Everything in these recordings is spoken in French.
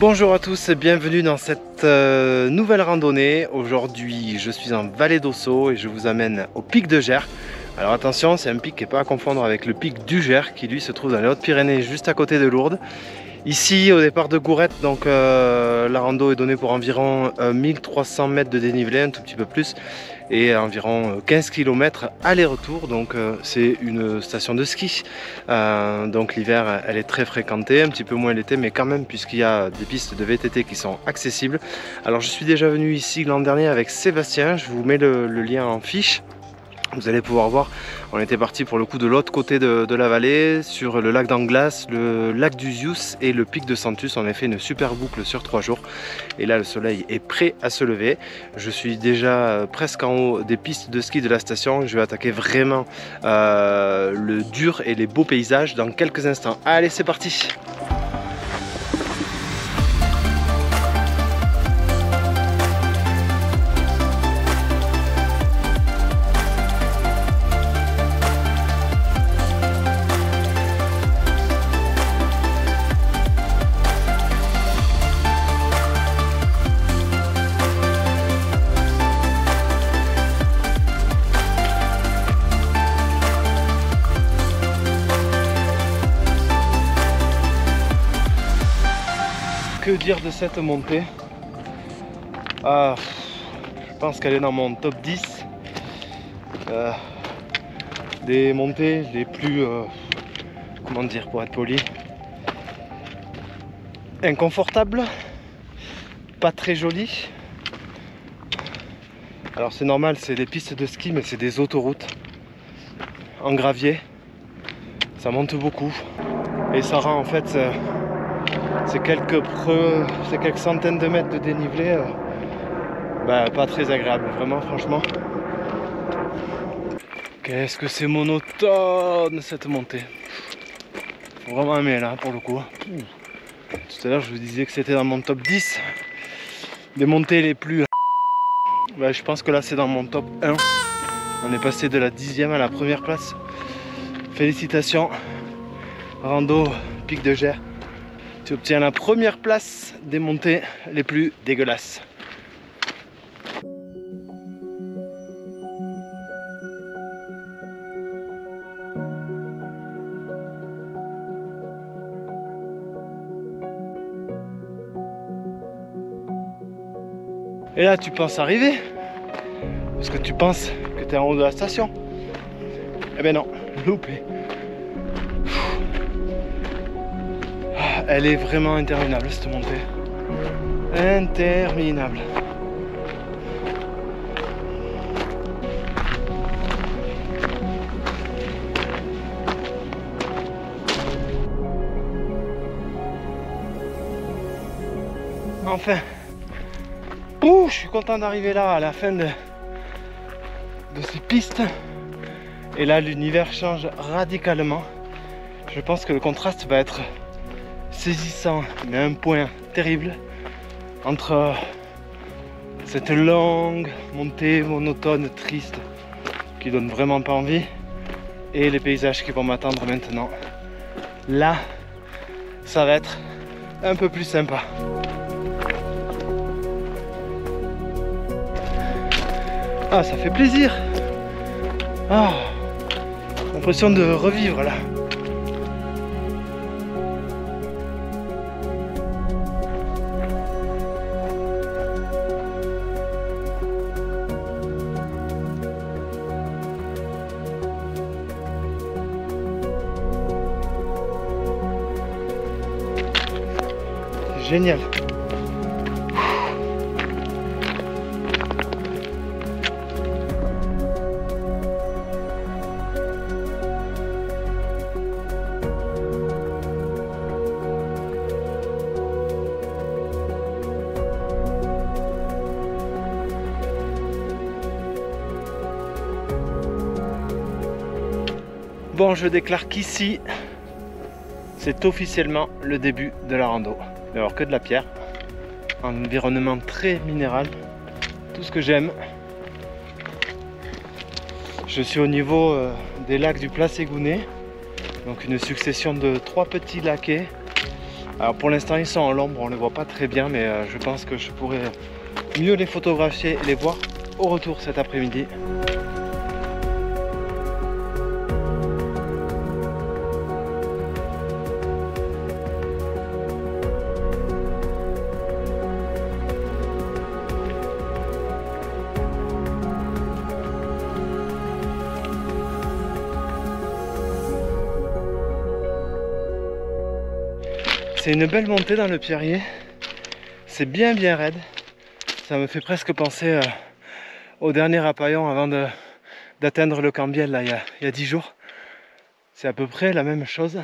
Bonjour à tous et bienvenue dans cette nouvelle randonnée. Aujourd'hui je suis en Vallée d'Ossau et je vous amène au pic de Gers. Alors attention, c'est un pic qui n'est pas à confondre avec le pic du Gers qui lui se trouve dans les Hautes-Pyrénées juste à côté de Lourdes. Ici au départ de Gourette, donc la rando est donnée pour environ 1300 mètres de dénivelé, un tout petit peu plus, et environ 15 km aller-retour. Donc c'est une station de ski, donc l'hiver elle est très fréquentée, un petit peu moins l'été, mais quand même, puisqu'il y a des pistes de VTT qui sont accessibles. Alors je suis déjà venu ici l'an dernier avec Sébastien, je vous mets le lien en fiche. Vous allez pouvoir voir, on était parti pour le coup de l'autre côté de la vallée, sur le lac d'Anglas, le lac d'Uzius et le pic de Santus. On a fait une super boucle sur 3 jours. Et là, le soleil est prêt à se lever. Je suis déjà presque en haut des pistes de ski de la station. Je vais attaquer vraiment le dur et les beaux paysages dans quelques instants. Allez, c'est parti! Que dire de cette montée? Je pense qu'elle est dans mon top 10 des montées les plus, comment dire pour être poli, inconfortables, pas très jolies. Alors c'est normal, c'est des pistes de ski, mais c'est des autoroutes en gravier, ça monte beaucoup et ça rend en fait c'est quelques centaines de mètres de dénivelé, pas très agréable, vraiment, franchement. Qu'est-ce que c'est monotone cette montée. Faut vraiment aimer là pour le coup. Tout à l'heure je vous disais que c'était dans mon top 10 des montées les plus... je pense que là c'est dans mon top 1. On est passé de la 10e à la première place. Félicitations, rando pic de Gers. Tu obtiens la première place des montées les plus dégueulasses. Et là tu penses arriver, parce que tu penses que tu es en haut de la station. Eh ben non, loupé. Elle est vraiment interminable cette montée. Interminable. Enfin. Ouh, je suis content d'arriver là à la fin de ces pistes. Et là l'univers change radicalement. Je pense que le contraste va être saisissant, mais à un point terrible, entre cette longue montée monotone, triste, qui donne vraiment pas envie, et les paysages qui vont m'attendre maintenant. Là, ça va être un peu plus sympa. Ah, ça fait plaisir. Ah, l'impression de revivre là. Génial. Bon, je déclare qu'ici, c'est officiellement le début de la rando. Il va y avoir que de la pierre, un environnement très minéral, tout ce que j'aime. Je suis au niveau des lacs du Pla Ségounet, donc une succession de 3 petits laquets Alors pour l'instant ils sont en l'ombre, on ne les voit pas très bien, mais je pense que je pourrais mieux les photographier et les voir au retour cet après-midi. C'est une belle montée dans le Pierrier, c'est bien raide, ça me fait presque penser au dernier rapaillon avant d'atteindre le Cambiel là, il y a 10 jours. C'est à peu près la même chose,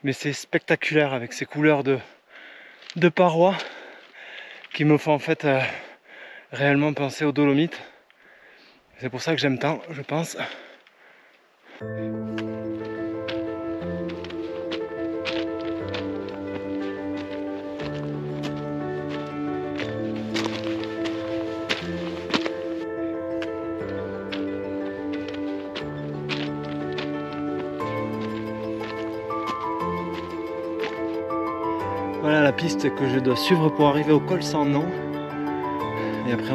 mais c'est spectaculaire avec ces couleurs de parois qui me font en fait réellement penser aux Dolomites. C'est pour ça que j'aime tant, je pense. Voilà la piste que je dois suivre pour arriver au col sans nom. Et après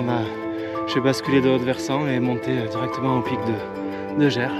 je vais basculer de haut versant et monter directement au pic de Gers.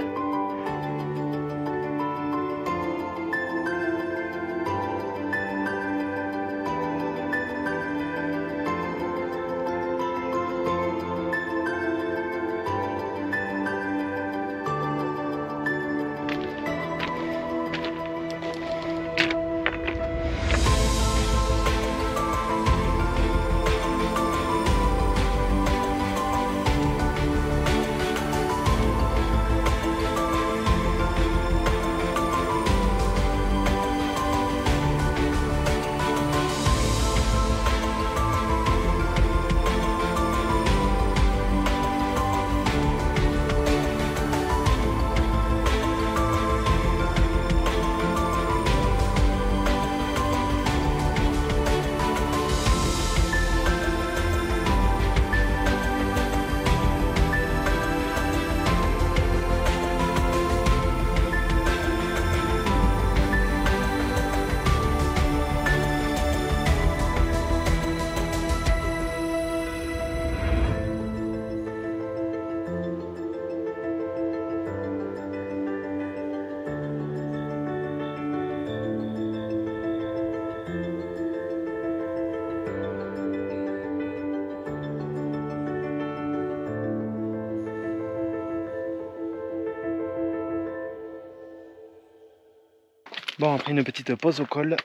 Bon, après une petite pause au col,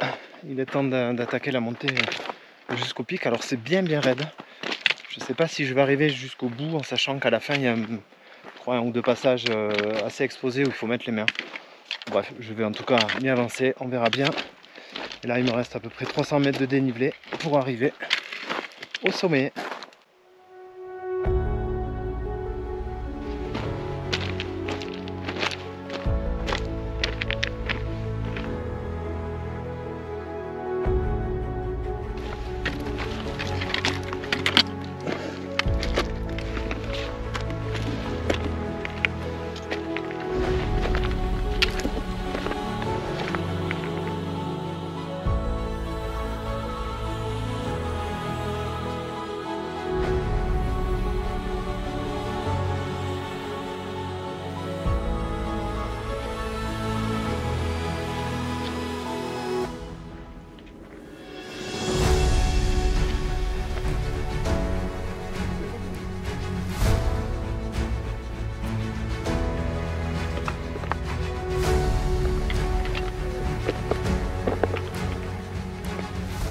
il est temps d'attaquer la montée jusqu'au pic. Alors c'est bien raide. Je ne sais pas si je vais arriver jusqu'au bout, en sachant qu'à la fin il y a je crois, un ou deux passages assez exposés où il faut mettre les mains. Bref, je vais en tout cas m'y avancer, on verra bien. Et là il me reste à peu près 300 mètres de dénivelé pour arriver au sommet.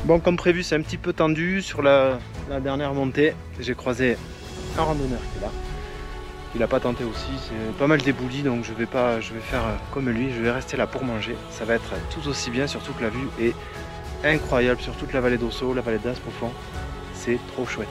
Bon, comme prévu, c'est un petit peu tendu sur la dernière montée. J'ai croisé un randonneur qui est là. Il n'a pas tenté aussi, c'est pas mal débouli, donc je vais faire comme lui, je vais rester là pour manger. Ça va être tout aussi bien, surtout que la vue est incroyable sur toute la vallée d'Ossau, la vallée d'Aspe au fond. C'est trop chouette.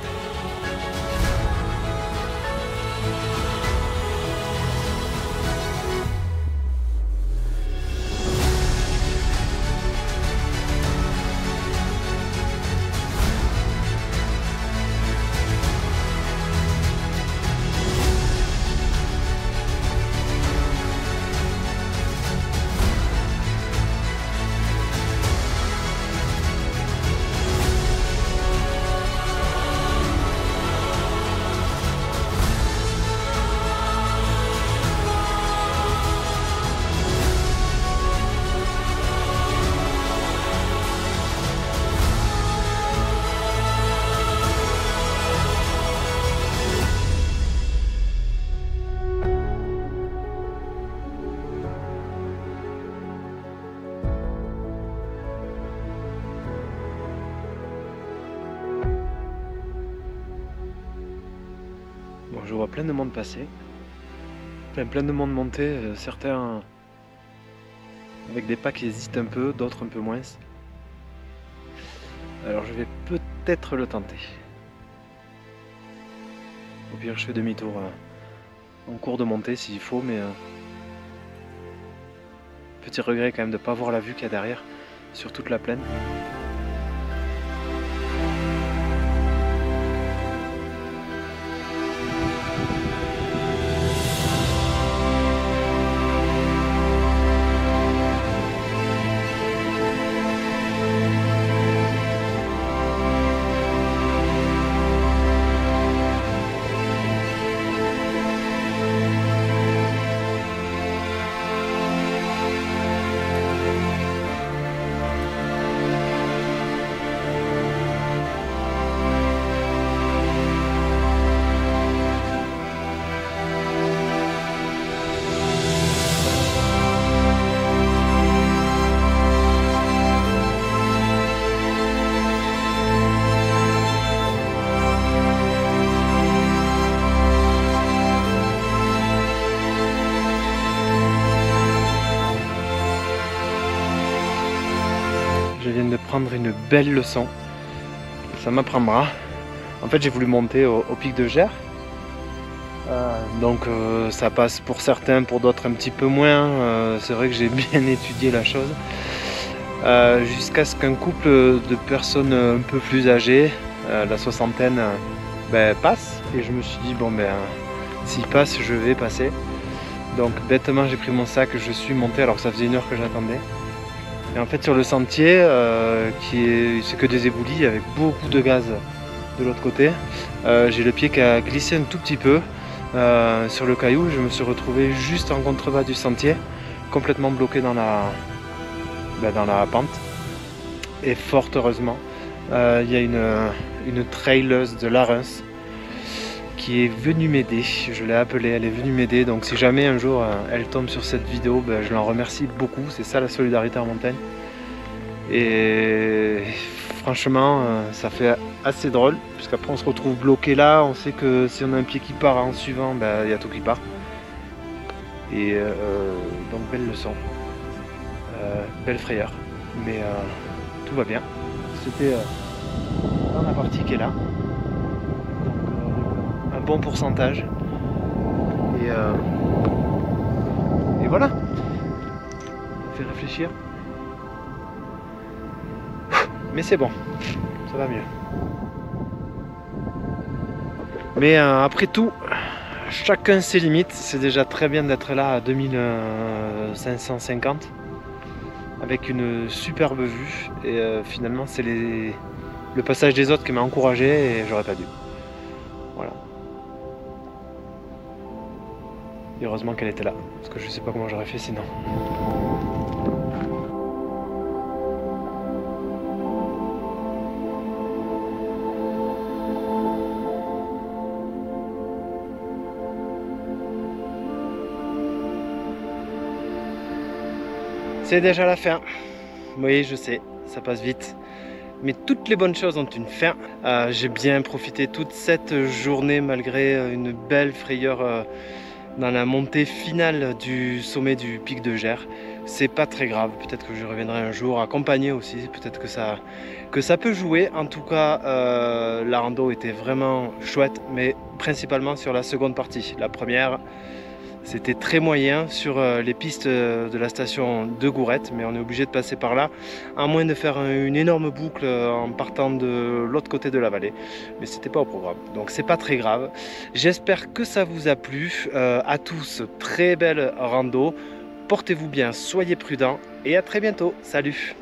je vois plein de monde passer. Plein de monde monter, certains avec des pas qui hésitent un peu, d'autres un peu moins. Alors je vais peut-être le tenter. Au pire je fais demi-tour en cours de montée s'il faut, mais petit regret quand même de ne pas voir la vue qu'il y a derrière sur toute la plaine. Je viens de prendre une belle leçon, ça m'apprendra. En fait j'ai voulu monter au pic de Gers, donc ça passe pour certains, pour d'autres un petit peu moins. C'est vrai que j'ai bien étudié la chose, jusqu'à ce qu'un couple de personnes un peu plus âgées, la soixantaine, passe, et je me suis dit bon s'il passe je vais passer. Donc bêtement j'ai pris mon sac, je suis monté alors que ça faisait 1 heure que j'attendais. Et en fait sur le sentier, c'est que des éboulis avec beaucoup de gaz de l'autre côté, j'ai le pied qui a glissé un tout petit peu sur le caillou. Je me suis retrouvé juste en contrebas du sentier, complètement bloqué dans la pente. Et fort heureusement, il y a une traileuse de Larens qui est venue m'aider. Je l'ai appelée, elle est venue m'aider. Donc si jamais un jour elle tombe sur cette vidéo, je l'en remercie beaucoup. C'est ça la solidarité en montagne. Et franchement, ça fait assez drôle, puisqu'après on se retrouve bloqué là. On sait que si on a un pied qui part en suivant, il y a tout qui part. Et donc belle leçon, belle frayeur, mais tout va bien. C'était dans la partie qui est là. Bon pourcentage, et voilà, ça fait réfléchir, mais c'est bon, ça va mieux. Mais après tout, chacun ses limites. C'est déjà très bien d'être là à 2550 avec une superbe vue, et finalement c'est le passage des autres qui m'a encouragé, et j'aurais pas dû. Voilà. Et heureusement qu'elle était là, parce que je sais pas comment j'aurais fait sinon. C'est déjà la fin. Oui, je sais, ça passe vite. Mais toutes les bonnes choses ont une fin. J'ai bien profité toute cette journée malgré une belle frayeur dans la montée finale du sommet du pic de Gers. C'est pas très grave, peut-être que je reviendrai un jour accompagné aussi, peut-être que ça peut jouer. En tout cas, la rando était vraiment chouette, mais principalement sur la seconde partie. La première, c'était très moyen sur les pistes de la station de Gourette, mais on est obligé de passer par là, à moins de faire une énorme boucle en partant de l'autre côté de la vallée. Mais c'était pas au programme, donc c'est pas très grave. J'espère que ça vous a plu. À tous, très belle rando. Portez-vous bien, soyez prudents et à très bientôt. Salut!